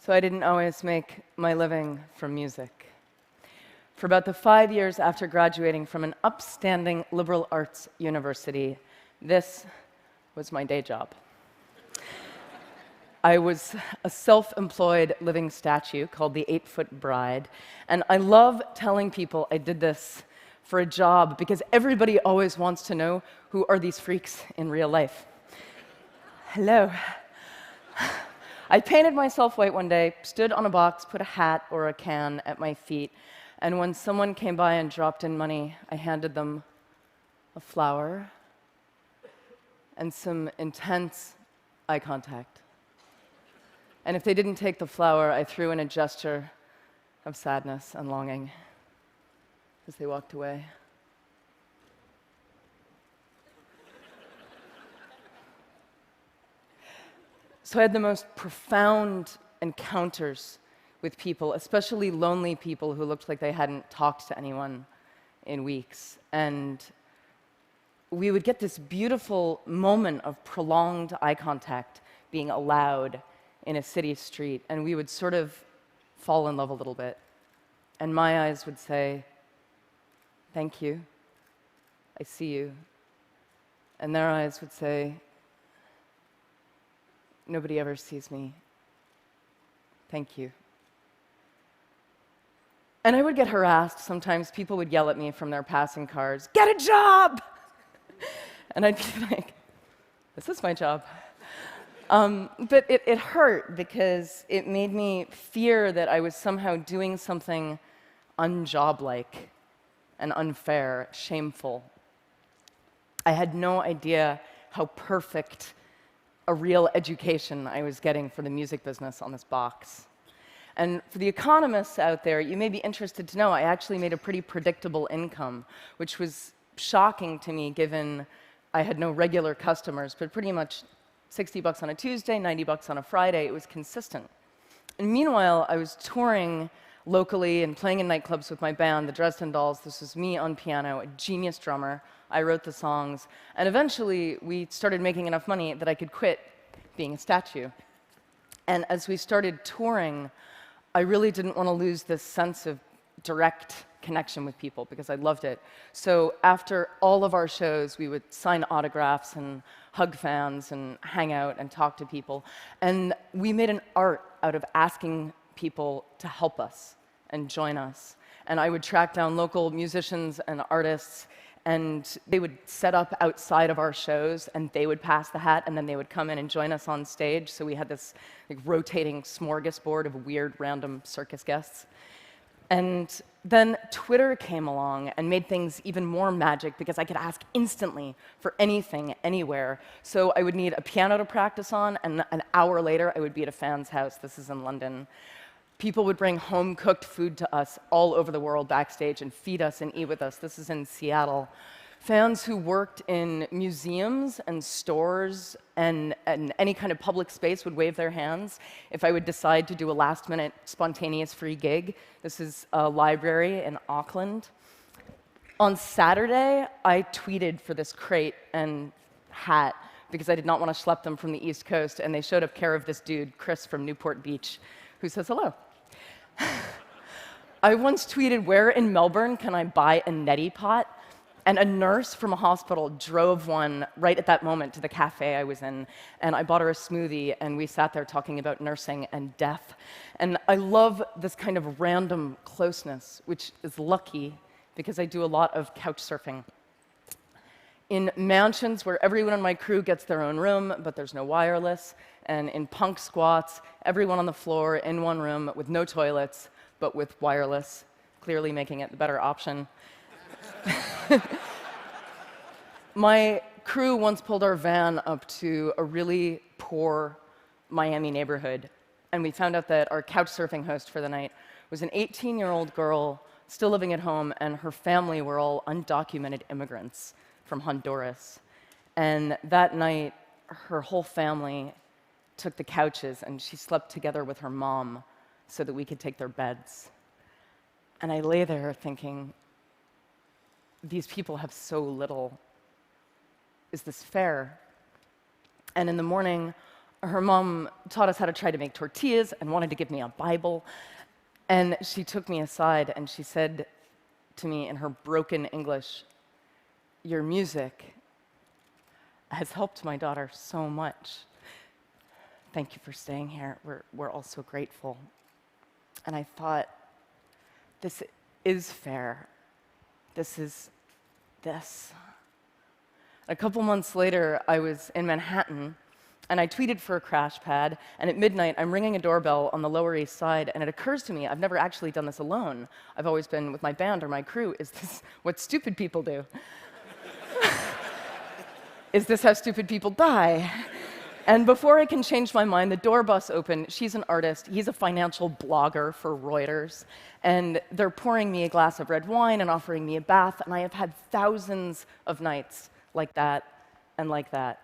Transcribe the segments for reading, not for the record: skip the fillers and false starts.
So I didn't always make my living from music. For about the 5 years after graduating from an upstanding liberal arts university, this was my day job. I was a self-employed living statue called the 8-Foot Bride, and I love telling people I did this for a job because everybody always wants to know who are these freaks in real life. Hello. I painted myself white one day, stood on a box, put a hat or a can at my feet, and when someone came by and dropped in money, I handed them a flower and some intense eye contact. And if they didn't take the flower, I threw in a gesture of sadness and longing as they walked away. So I had the most profound encounters with people, especially lonely people who looked like they hadn't talked to anyone in weeks. And we would get this beautiful moment of prolonged eye contact being allowed in a city street, and we would sort of fall in love a little bit. And my eyes would say, "Thank you, I see you." And their eyes would say, "Nobody ever sees me. Thank you." And I would get harassed. Sometimes people would yell at me from their passing cars, "Get a job!" And I'd be like, "This is my job." But it hurt because it made me fear that I was somehow doing something unjob-like and unfair, shameful. I had no idea how perfect a real education I was getting for the music business on this box. And for the economists out there, you may be interested to know I actually made a pretty predictable income, which was shocking to me given I had no regular customers, but pretty much $60 on a Tuesday, $90 on a Friday. It was consistent. And meanwhile, I was touring locally and playing in nightclubs with my band, the Dresden Dolls. This was me on piano, a genius drummer. I wrote the songs. And eventually, we started making enough money that I could quit being a statue. And as we started touring, I really didn't want to lose this sense of direct connection with people because I loved it. So after all of our shows, we would sign autographs and hug fans and hang out and talk to people. And we made an art out of asking people to help us and join us. And I would track down local musicians and artists, and they would set up outside of our shows, and they would pass the hat, and then they would come in and join us on stage. So we had this rotating smorgasbord of weird, random circus guests. And then Twitter came along and made things even more magic because I could ask instantly for anything, anywhere. So I would need a piano to practice on, and an hour later, I would be at a fan's house. This is in London. People would bring home-cooked food to us all over the world backstage and feed us and eat with us. This is in Seattle. Fans who worked in museums and stores and any kind of public space would wave their hands if I would decide to do a last-minute spontaneous free gig. This is a library in Auckland. On Saturday, I tweeted for this crate and hat because I did not want to schlep them from the East Coast, and they showed up care of this dude, Chris from Newport Beach, who says hello. I once tweeted, "Where in Melbourne can I buy a neti pot?" And a nurse from a hospital drove one right at that moment to the cafe I was in, and I bought her a smoothie, and we sat there talking about nursing and death. And I love this kind of random closeness, which is lucky because I do a lot of couch surfing. In mansions where everyone on my crew gets their own room, but there's no wireless, and in punk squats, everyone on the floor in one room with no toilets, but with wireless, clearly making it the better option. My crew once pulled our van up to a really poor poor Miami neighborhood, and we found out that our couch surfing host for the night was an 18-year-old girl still living at home, and her family were all undocumented immigrants from Honduras. And that night, her whole family took the couches, and she slept together with her mom so that we could take their beds. And I lay there thinking, these people have so little. Is this fair? And in the morning, her mom taught us how to try to make tortillas and wanted to give me a Bible. And she took me aside and she said to me in her broken English, "Your music has helped my daughter so much. Thank you for staying here. We're all so grateful." And I thought, this is fair. This is this. A couple months later, I was in Manhattan, and I tweeted for a crash pad, and at midnight, I'm ringing a doorbell on the Lower East Side, and it occurs to me, I've never actually done this alone. I've always been with my band or my crew. Is this what stupid people do? Is this how stupid people die? And before I can change my mind, the door busts open. She's an artist. He's a financial blogger for Reuters. And they're pouring me a glass of red wine and offering me a bath, and I have had thousands of nights like that and like that.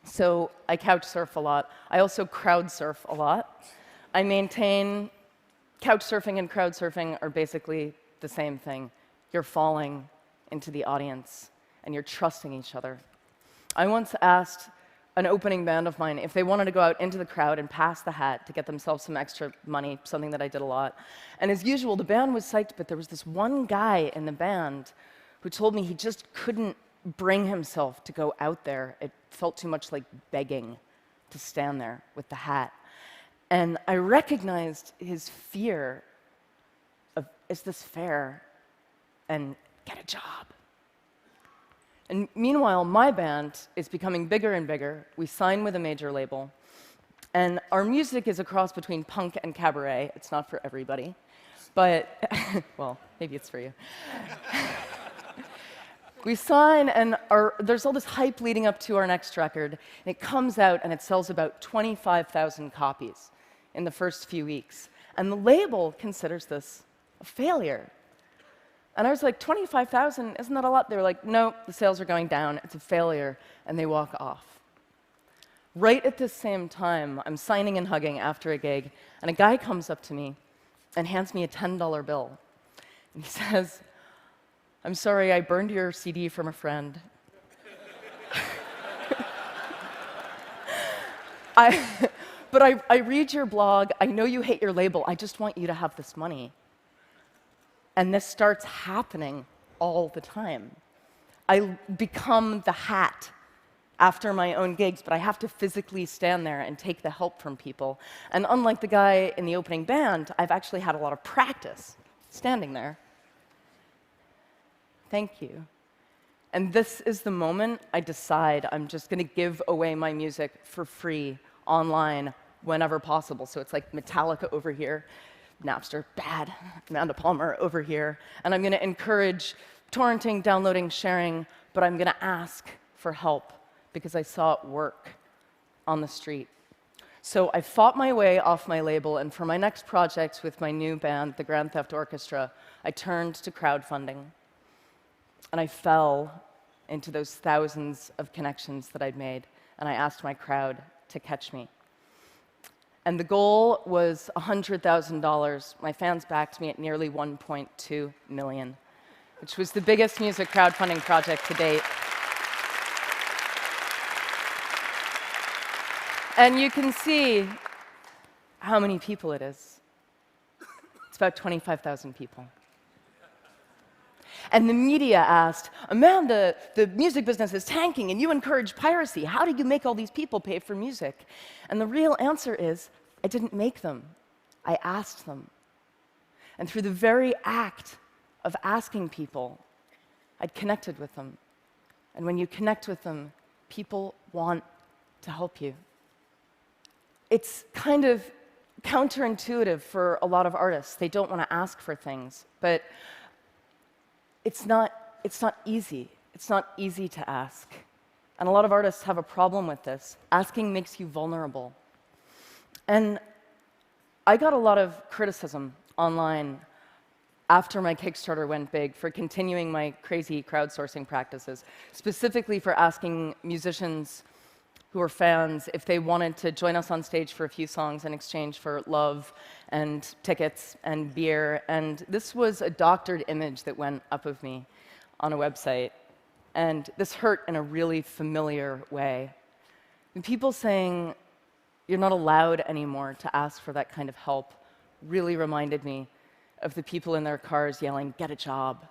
So I couch surf a lot. I also crowd surf a lot. I maintain couch surfing and crowd surfing are basically the same thing. You're falling into the audience, and you're trusting each other. I once asked an opening band of mine if they wanted to go out into the crowd and pass the hat to get themselves some extra money, something that I did a lot. And as usual, the band was psyched, but there was this one guy in the band who told me he just couldn't bring himself to go out there. It felt too much like begging to stand there with the hat. And I recognized his fear of, is this fair? And get a job. And meanwhile, my band is becoming bigger and bigger. We sign with a major label. And our music is a cross between punk and cabaret. It's not for everybody. But, well, maybe it's for you. We sign, and there's all this hype leading up to our next record. And it comes out, and it sells about 25,000 copies in the first few weeks. And the label considers this a failure. And I was like, 25,000, isn't that a lot? They were like, no, the sales are going down, it's a failure, and they walk off. Right at the same time, I'm signing and hugging after a gig, and a guy comes up to me and hands me a $10 bill. And he says, "I'm sorry, I burned your CD from a friend." But I read your blog, I know you hate your label, I just want you to have this money. And this starts happening all the time. I become the hat after my own gigs, but I have to physically stand there and take the help from people. And unlike the guy in the opening band, I've actually had a lot of practice standing there. Thank you. And this is the moment I decide I'm just going to give away my music for free online whenever possible. So it's like Metallica over here, Napster, bad, Amanda Palmer over here. And I'm going to encourage torrenting, downloading, sharing, but I'm going to ask for help because I saw it work on the street. So I fought my way off my label, and for my next project with my new band, the Grand Theft Orchestra, I turned to crowdfunding. And I fell into those thousands of connections that I'd made, and I asked my crowd to catch me. And the goal was $100,000. My fans backed me at nearly $1.2 million, which was the biggest music crowdfunding project to date. And you can see how many people it is. It's about 25,000 people. And the media asked, "Amanda, the music business is tanking and you encourage piracy. How do you make all these people pay for music?" And the real answer is, I didn't make them. I asked them. And through the very act of asking people, I'd connected with them. And when you connect with them, people want to help you. It's kind of counterintuitive for a lot of artists. They don't want to ask for things, but it's not easy. It's not easy to ask. And a lot of artists have a problem with this. Asking makes you vulnerable. And I got a lot of criticism online after my Kickstarter went big for continuing my crazy crowdsourcing practices, specifically for asking musicians who were fans if they wanted to join us on stage for a few songs in exchange for love and tickets and beer. And this was a doctored image that went up of me on a website. And this hurt in a really familiar way. And people saying, "You're not allowed anymore to ask for that kind of help," really reminded me of the people in their cars yelling, "Get a job,"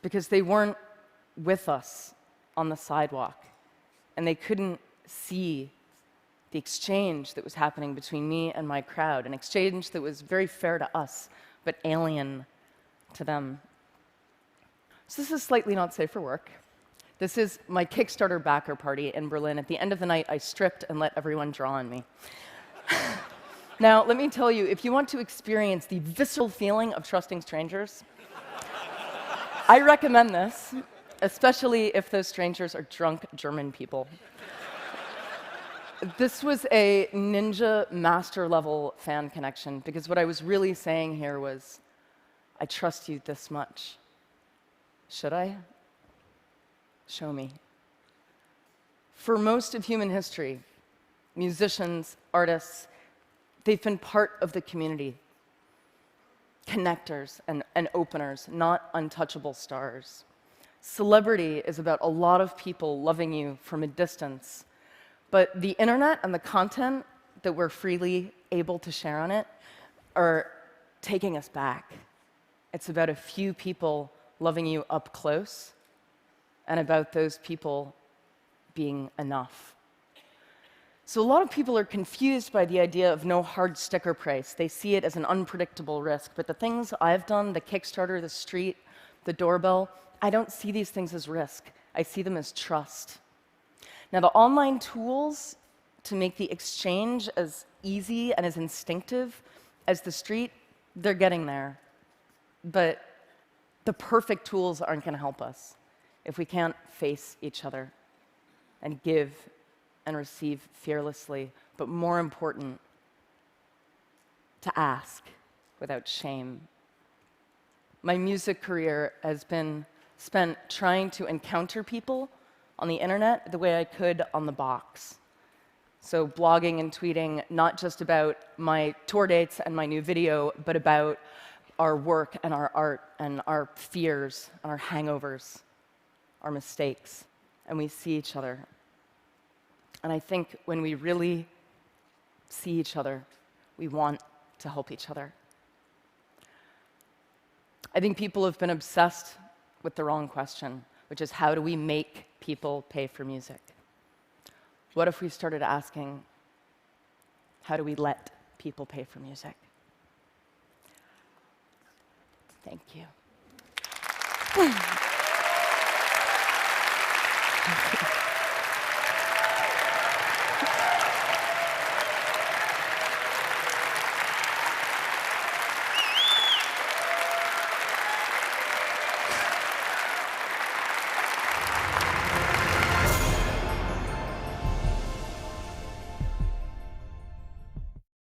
because they weren't with us on the sidewalk, and they couldn't see the exchange that was happening between me and my crowd, an exchange that was very fair to us, but alien to them. So this is slightly not safe for work. This is my Kickstarter backer party in Berlin. At the end of the night, I stripped and let everyone draw on me. Now, let me tell you, if you want to experience the visceral feeling of trusting strangers, I recommend this, especially if those strangers are drunk German people. This was a ninja master level fan connection, because what I was really saying here was, I trust you this much. Should I? Show me. For most of human history, musicians, artists, they've been part of the community, connectors and openers, not untouchable stars. Celebrity is about a lot of people loving you from a distance, but the internet and the content that we're freely able to share on it are taking us back. It's about a few people loving you up close, and about those people being enough. So a lot of people are confused by the idea of no hard sticker price. They see it as an unpredictable risk. But the things I've done, the Kickstarter, the street, the doorbell, I don't see these things as risk. I see them as trust. Now, the online tools to make the exchange as easy and as instinctive as the street, they're getting there. But the perfect tools aren't going to help us if we can't face each other and give and receive fearlessly, but more important, to ask without shame. My music career has been spent trying to encounter people on the internet the way I could on the box. So blogging and tweeting, not just about my tour dates and my new video, but about our work and our art and our fears and our hangovers, our mistakes, and we see each other. And I think when we really see each other, we want to help each other. I think people have been obsessed with the wrong question, which is, how do we make people pay for music? What if we started asking, how do we let people pay for music? Thank you.